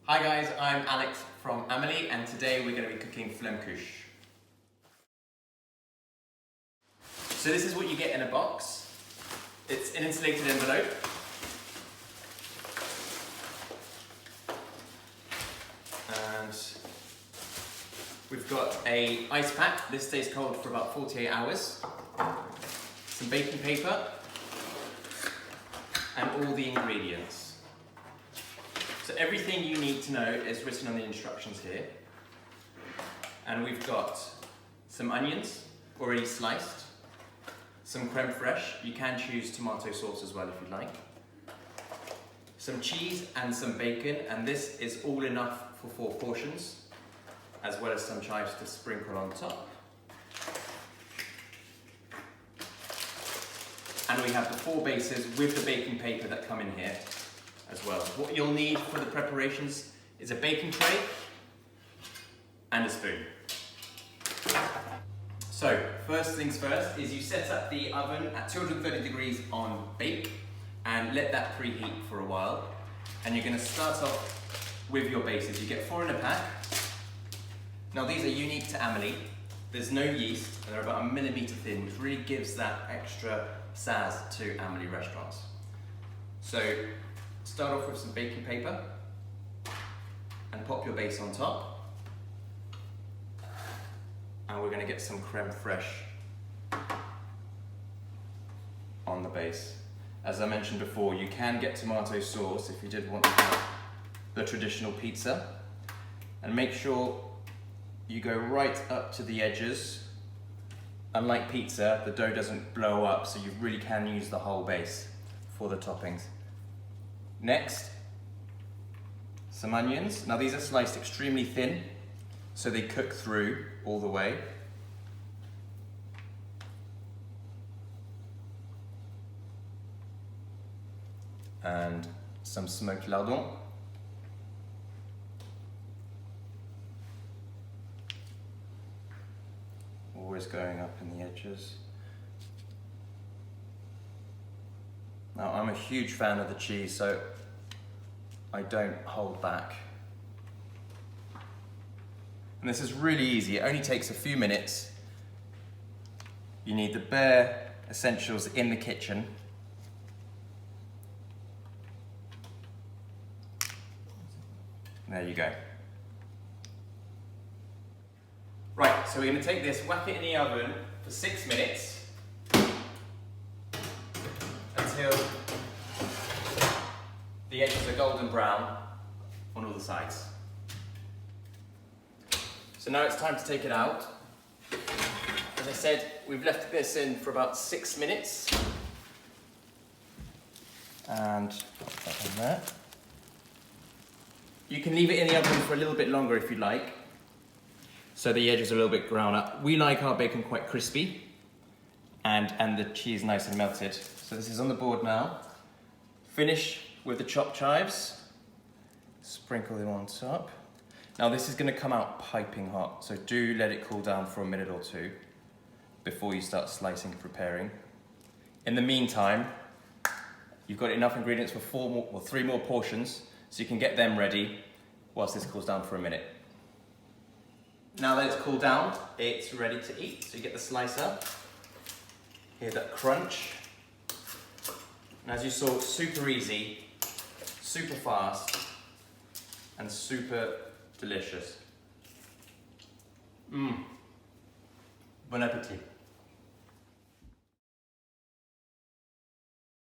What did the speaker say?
Hi guys, I'm Alex from Amelie and today we're going to be cooking flam-kuche. So this is what you get in a box. It's an insulated envelope. And we've got an ice pack. This stays cold for about 48 hours. Some baking paper and all the ingredients. So everything you need to know is written on the instructions here. And we've got some onions, already sliced, some creme fraiche, you can choose tomato sauce as well if you'd like, some cheese and some bacon, and this is all enough for 4 portions, as well as some chives to sprinkle on top. And we have the 4 bases with the baking paper that come in here as well. What you'll need for the preparations is a baking tray and a spoon. So first things first is you set up the oven at 230 degrees on bake and let that preheat for a while. And you're going to start off with your bases. You get 4 in a pack. Now these are unique to Amelie. There's no yeast and they're about 1 millimeter thin, which really gives that extra zazz to Amélie Restaurants. So start off with some baking paper and pop your base on top. And we're going to get some creme fraiche on the base. As I mentioned before, you can get tomato sauce if you did want to have the traditional pizza. And make sure you go right up to the edges. Unlike pizza, the dough doesn't blow up, so you really can use the whole base for the toppings. Next, some onions. Now these are sliced extremely thin, so they cook through all the way. And some smoked lardon. Always going up in the edges. Now I'm a huge fan of the cheese, so I don't hold back. And this is really easy, it only takes a few minutes. You need the bare essentials in the kitchen. There you go. Right, so we're going to take this, whack it in the oven for 6 minutes until the edges are golden brown on all the sides. So now it's time to take it out. As I said, we've left this in for about 6 minutes. And put that in there. You can leave it in the oven for a little bit longer if you like, so the edges are a little bit brown up. We like our bacon quite crispy and the cheese nice and melted. So this is on the board now. Finish with the chopped chives. Sprinkle them on top. Now this is going to come out piping hot, so do let it cool down for a minute or 2 before you start slicing and preparing. In the meantime, you've got enough ingredients for 3 more portions, so you can get them ready whilst this cools down for a minute. Now that it's cooled down, it's ready to eat. So you get the slicer, hear that crunch. And as you saw, super easy, super fast, and super delicious. Bon appétit.